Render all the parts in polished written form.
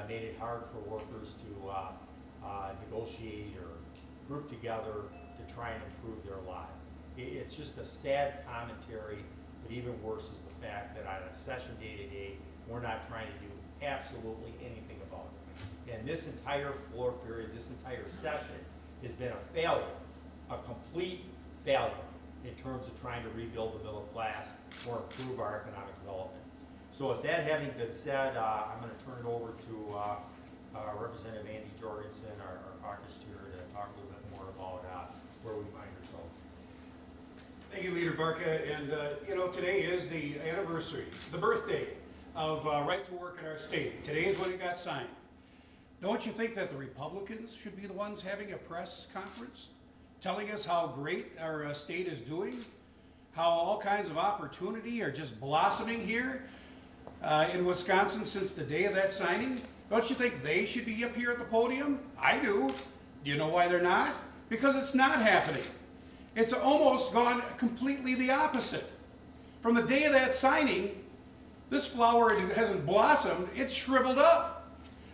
made it hard for workers to negotiate or group together to try and improve their life. It's just a sad commentary, but even worse is the fact that on a session day to day, we're not trying to do absolutely anything about it. And this entire floor period, this entire session has been a failure, a complete failure in terms of trying to rebuild the middle class or improve our economic development. So with that having been said, I'm going to turn it over to Representative Andy Jorgensen, our caucus chair, to talk a little bit more about where we find ourselves. Thank you, Leader Barca. And you know, today is the anniversary, the birthday of right to work in our state. Today is when it got signed. Don't you think that the Republicans should be the ones having a press conference telling us how great our state is doing, how all kinds of opportunity are just blossoming here in Wisconsin since the day of that signing? Don't you think they should be up here at the podium? I do. Do you know why they're not? Because it's not happening. It's almost gone completely the opposite. From the day of that signing, this flower hasn't blossomed, it's shriveled up.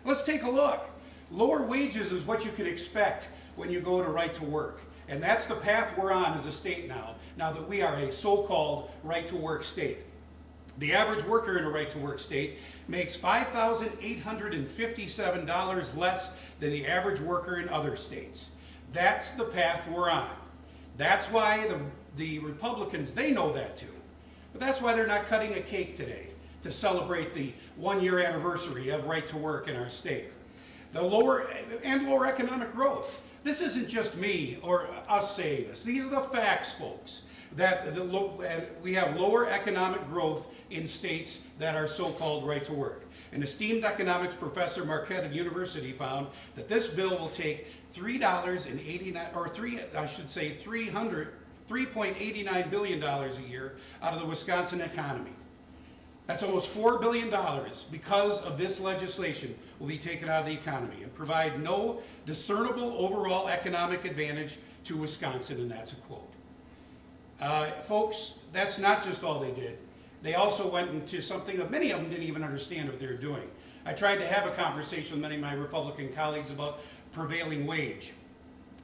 Let's take a look. Lower wages is what you can expect when you go to right to work. And that's the path we're on as a state now that we are a so-called right to work state. The average worker in a right to work state makes $5,857 less than the average worker in other states. That's the path we're on. That's why the Republicans, they know that too. But that's why they're not cutting a cake today to celebrate the 1-year anniversary of right to work in our state. The lower economic growth. This isn't just me or us saying this. These are the facts, folks, that we have lower economic growth in states that are so-called right to work. An esteemed economics professor, Marquette at University, found that this bill will take $3.89 billion a year out of the Wisconsin economy. That's almost $4 billion because of this legislation will be taken out of the economy and provide no discernible overall economic advantage to Wisconsin, and that's a quote. Folks, that's not just all they did. They also went into something that many of them didn't even understand what they were doing. I tried to have a conversation with many of my Republican colleagues about prevailing wage.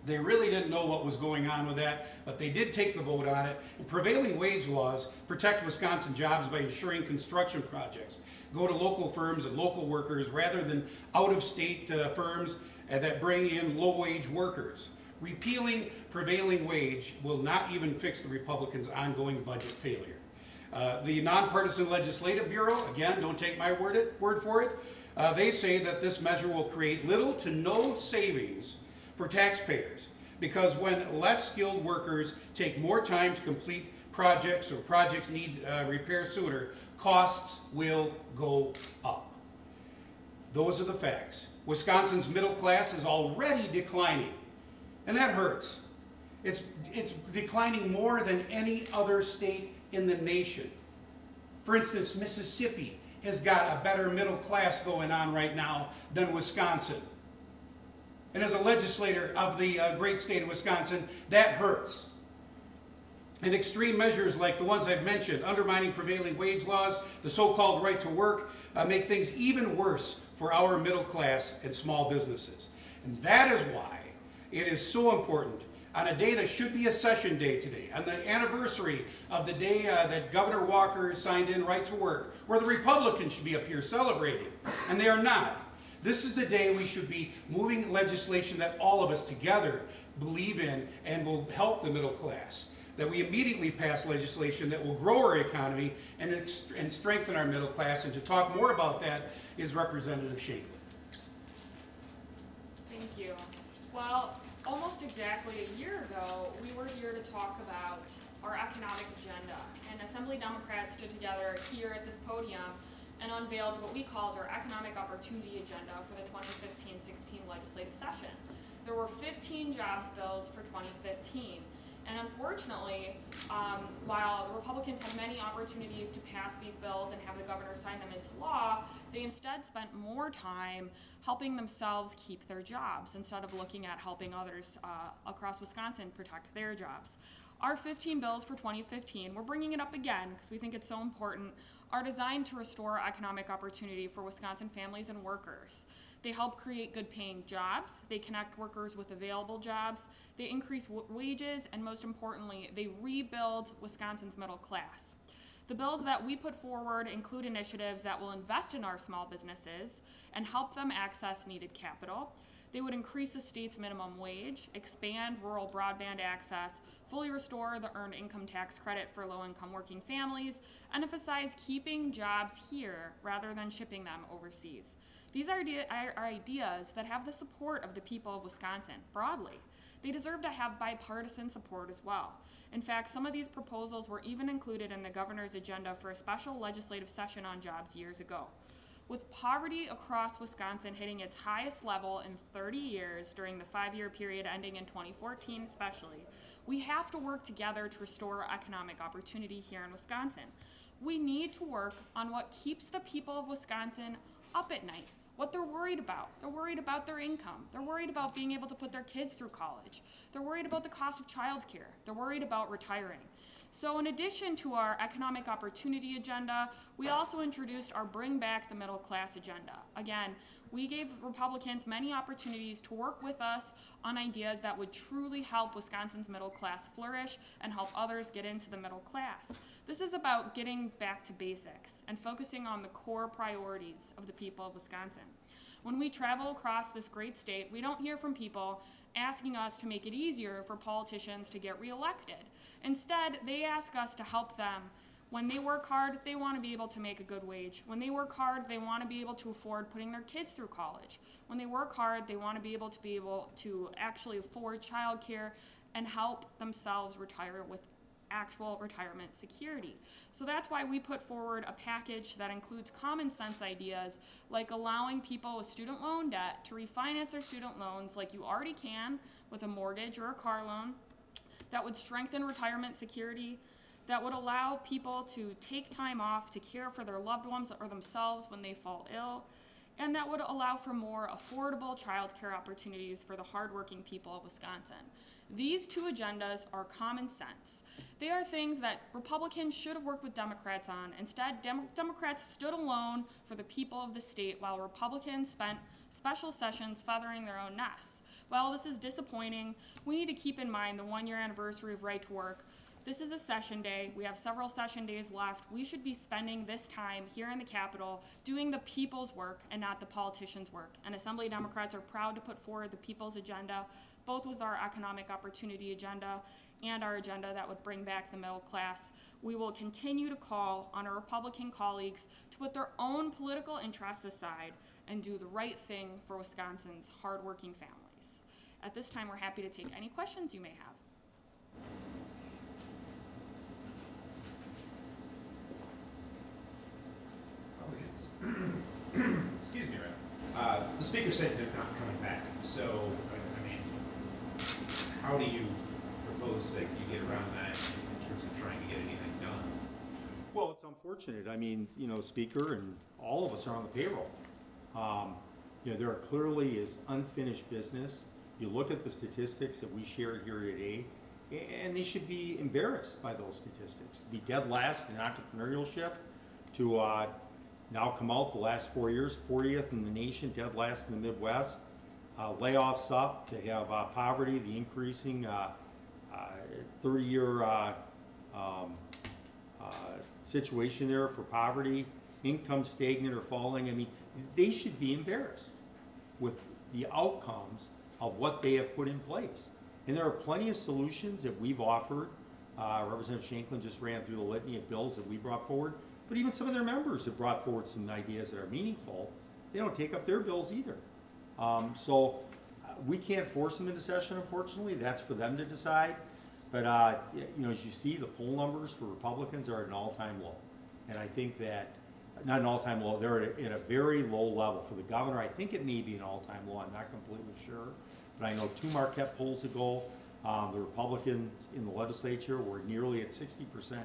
They really didn't know what was going on with that, but they did take the vote on it. And prevailing wage laws protect Wisconsin jobs by ensuring construction projects go to local firms and local workers rather than out-of-state firms that bring in low-wage workers. Repealing prevailing wage will not even fix the Republicans' ongoing budget failure. The Nonpartisan Legislative Bureau, again, don't take my word for it, they say that this measure will create little to no savings for taxpayers, because when less skilled workers take more time to complete projects or projects need repair sooner, costs will go up. Those are the facts. Wisconsin's middle class is already declining, and that hurts. It's declining more than any other state in the nation. For instance, Mississippi has got a better middle class going on right now than Wisconsin. And as a legislator of the great state of Wisconsin, that hurts. And extreme measures like the ones I've mentioned, undermining prevailing wage laws, the so-called right to work, make things even worse for our middle class and small businesses. And that is why it is so important on a day that should be a session day today, on the anniversary of the day that Governor Walker signed in right to work, where the Republicans should be up here celebrating, and they are not. This is the day we should be moving legislation that all of us together believe in and will help the middle class. That we immediately pass legislation that will grow our economy and strengthen our middle class. And to talk more about that is Representative Shankland. Thank you. Well, almost exactly a year ago, we were here to talk about our economic agenda. And Assembly Democrats stood together here at this podium and unveiled what we called our Economic Opportunity Agenda for the 2015-16 legislative session. There were 15 jobs bills for 2015. And unfortunately, while the Republicans had many opportunities to pass these bills and have the governor sign them into law, they instead spent more time helping themselves keep their jobs instead of looking at helping others across Wisconsin protect their jobs. Our 15 bills for 2015, we're bringing it up again because we think it's so important, are designed to restore economic opportunity for Wisconsin families and workers. They help create good paying jobs, they connect workers with available jobs, they increase wages, and most importantly, they rebuild Wisconsin's middle class. The bills that we put forward include initiatives that will invest in our small businesses and help them access needed capital. They would increase the state's minimum wage, expand rural broadband access, fully restore the earned income tax credit for low-income working families, and emphasize keeping jobs here rather than shipping them overseas. These are ideas that have the support of the people of Wisconsin broadly. They deserve to have bipartisan support as well. In fact, some of these proposals were even included in the governor's agenda for a special legislative session on jobs years ago. With poverty across Wisconsin hitting its highest level in 30 years during the 5-year period ending in 2014 especially, we have to work together to restore economic opportunity here in Wisconsin. We need to work on what keeps the people of Wisconsin up at night, what they're worried about. They're worried about their income. They're worried about being able to put their kids through college. They're worried about the cost of childcare. They're worried about retiring. So in addition to our economic opportunity agenda, we also introduced our Bring Back the Middle Class agenda. Again, we gave Republicans many opportunities to work with us on ideas that would truly help Wisconsin's middle class flourish and help others get into the middle class. This is about getting back to basics and focusing on the core priorities of the people of Wisconsin. When we travel across this great state, we don't hear from people asking us to make it easier for politicians to get reelected. Instead, they ask us to help them. When they work hard, they want to be able to make a good wage. When they work hard, they want to be able to afford putting their kids through college. When they work hard, they want to be able to actually afford childcare and help themselves retire with actual retirement security. So that's why we put forward a package that includes common sense ideas like allowing people with student loan debt to refinance their student loans like you already can with a mortgage or a car loan, that would strengthen retirement security, that would allow people to take time off to care for their loved ones or themselves when they fall ill, and that would allow for more affordable childcare opportunities for the hardworking people of Wisconsin. These two agendas are common sense. They are things that Republicans should have worked with Democrats on. Instead, Democrats stood alone for the people of the state while Republicans spent special sessions feathering their own nests. While this is disappointing, we need to keep in mind the 1-year anniversary of Right to Work. This is a session day. We have several session days left. We should be spending this time here in the Capitol doing the people's work and not the politicians' work. And Assembly Democrats are proud to put forward the people's agenda, both with our economic opportunity agenda and our agenda that would bring back the middle class. We will continue to call on our Republican colleagues to put their own political interests aside and do the right thing for Wisconsin's hardworking families. At this time, we're happy to take any questions you may have. Excuse me, Rep. The speaker said they're not coming back. So, I mean, how do you propose that you get around that in terms of trying to get anything done? Well, it's unfortunate. I mean, you know, the speaker and all of us are on the payroll. You know, there clearly is unfinished business. You look at the statistics that we shared here today, and they should be embarrassed by those statistics. To be dead last in entrepreneurship, to now come out the last 4 years, 40th in the nation, dead last in the Midwest, layoffs up, to have poverty, the increasing 30-year situation there for poverty, income stagnant or falling. I mean, they should be embarrassed with the outcomes of what they have put in place. And there are plenty of solutions that we've offered. Representative Shanklin just ran through the litany of bills that we brought forward, but even some of their members have brought forward some ideas that are meaningful. They don't take up their bills either. So we can't force them into session, unfortunately. That's for them to decide. But you know, as you see, the poll numbers for Republicans are at an all-time low. And I think that, not an all-time low, they're at a very low level. For the governor, I think it may be an all-time low. I'm not completely sure. But I know 2 Marquette polls ago, the Republicans in the legislature were nearly at 60%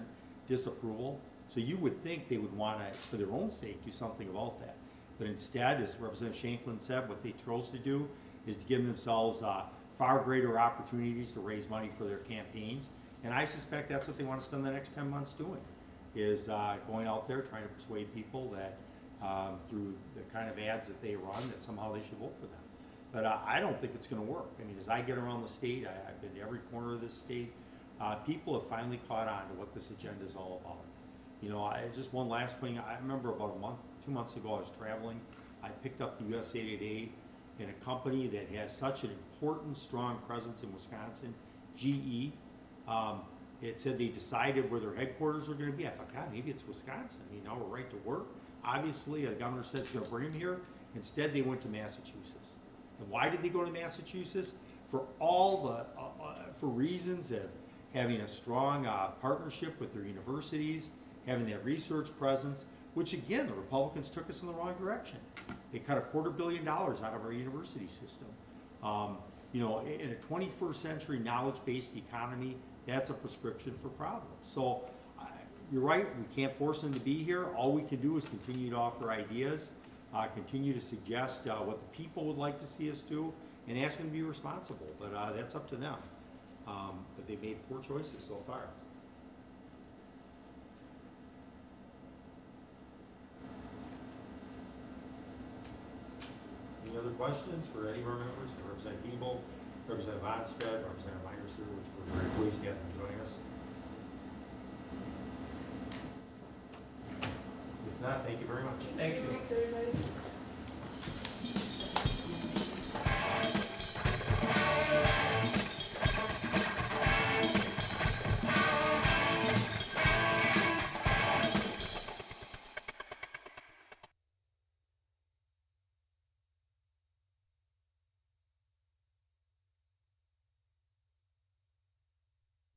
disapproval. So you would think they would want to, for their own sake, do something about that. But instead, as Representative Shanklin said, what they chose to do is to give themselves far greater opportunities to raise money for their campaigns. And I suspect that's what they want to spend the next 10 months doing, is going out there trying to persuade people that through the kind of ads that they run, that somehow they should vote for them. But I don't think it's going to work. I mean, as I get around the state, I've been to every corner of this state, people have finally caught on to what this agenda is all about. You know, just one last thing. I remember about a month, 2 months ago, I was traveling. I picked up the USA Today in a company that has such an important, strong presence in Wisconsin, GE. It said they decided where their headquarters were going to be. I thought, God, maybe it's Wisconsin. You know, we're right to work. Obviously, the governor said it's going to bring them here. Instead, they went to Massachusetts. And why did they go to Massachusetts? For all the, for reasons of having a strong partnership with their universities, having that research presence, which again, the Republicans took us in the wrong direction. They cut $250 million out of our university system. You know, in a 21st century knowledge-based economy, that's a prescription for problems. So you're right, we can't force them to be here. All we can do is continue to offer ideas, continue to suggest what the people would like to see us do, and ask them to be responsible. But that's up to them. But they've made poor choices so far. Any other questions for any of our members? Representative Hebel, Representative Onstead, Representative Myers here, which we're very pleased to have them join us. If not, thank you very much. Thank you. Thanks, everybody.